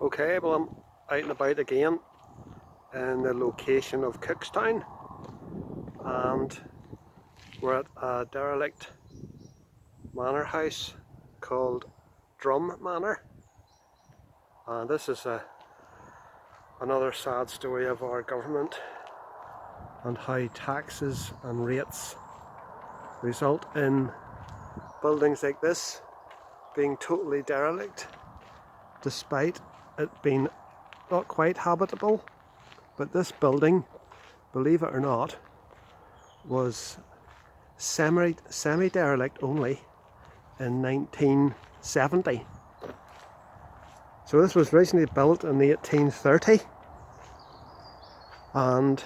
Okay, well, I'm out and about again in the location of Cookstown, and we're at a derelict manor house called Drum Manor, and this is another sad story of our government and how taxes and rates result in buildings like this being totally derelict, despite it being not quite habitable. But this building, believe it or not, was semi-derelict only in 1970. So this was originally built in the 1830, and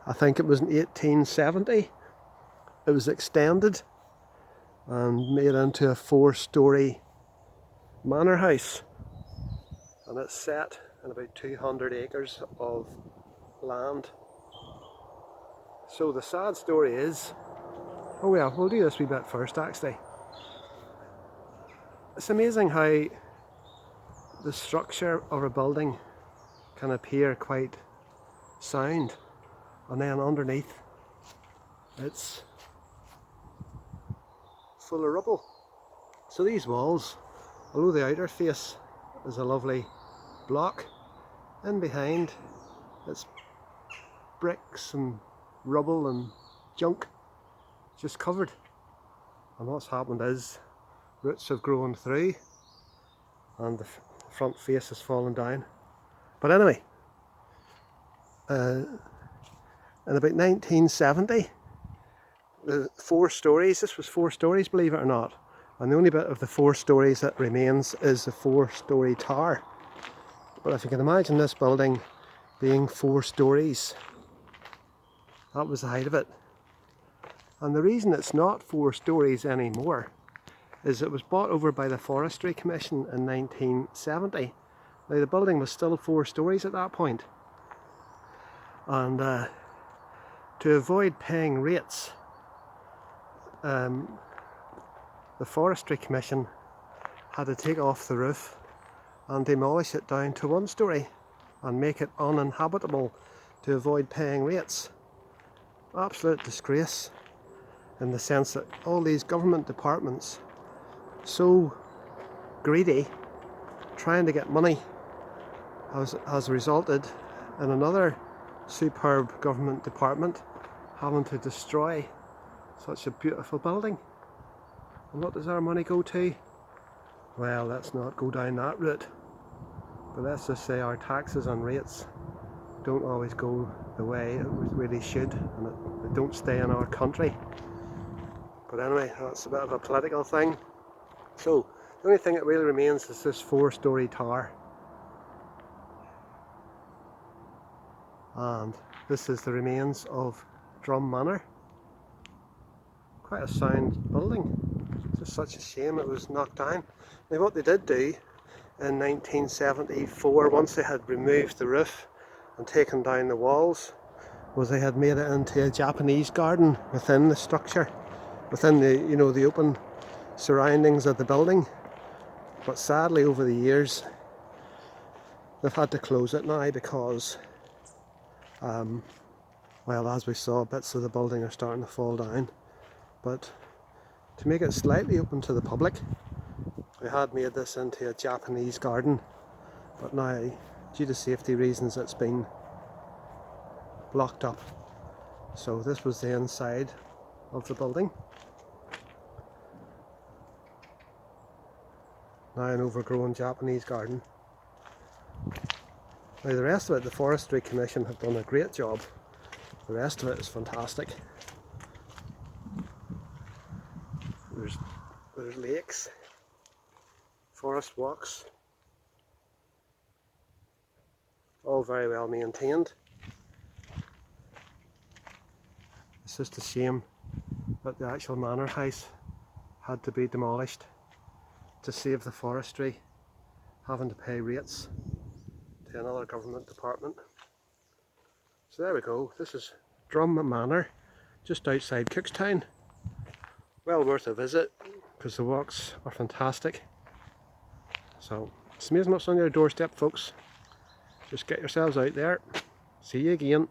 I think it was in 1870 it was extended and made into a 4-storey manor house, and it's set in about 200 acres of land. So the sad story is, oh yeah, we'll do this wee bit first actually. It's amazing how the structure of a building can appear quite sound, and then underneath it's full of rubble. So these walls, although the outer face is a lovely block, in behind it's bricks and rubble and junk just covered. And what's happened is roots have grown through and the front face has fallen down. But anyway, in about 1970, the 4 stories, this was 4 stories, believe it or not, and the only bit of the 4 stories that remains is the 4-storey tower. But if you can imagine this building being 4 stories, that was the height of it. And the reason it's not 4 stories anymore is it was bought over by the Forestry Commission in 1970. Now the building was still 4 stories at that point, and to avoid paying rates, the Forestry Commission had to take off the roof and demolish it down to 1 story and make it uninhabitable to avoid paying rates. Absolute disgrace, in the sense that all these government departments, so greedy, trying to get money, has resulted in another superb government department having to destroy such a beautiful building. And what does our money go to? Well, let's not go down that route, but let's just say our taxes and rates don't always go the way it really should, and they don't stay in our country. But anyway, that's a bit of a political thing. So the only thing that really remains is this 4-storey tower, and this is the remains of Drum Manor. Quite a sound building. It's just such a shame it was knocked down. Now what they did do in 1974, once they had removed the roof and taken down the walls, was they had made it into a Japanese garden within the structure, within the, you know, the open surroundings of the building. But sadly, over the years they've had to close it now because well, as we saw, bits of the building are starting to fall down. But to make it slightly open to the public, we had made this into a Japanese garden, but now, due to safety reasons, it's been blocked up. So this was the inside of the building. Now an overgrown Japanese garden. Now the rest of it, the Forestry Commission have done a great job. The rest of it is fantastic. There's lakes, forest walks, all very well maintained. It's just a shame that the actual manor house had to be demolished to save the forestry having to pay rates to another government department. So there we go, this is Drum Manor, just outside Cookstown. Well worth a visit, because the walks are fantastic. So It's amazing what's on your doorstep, folks. Just get yourselves out there. See you again.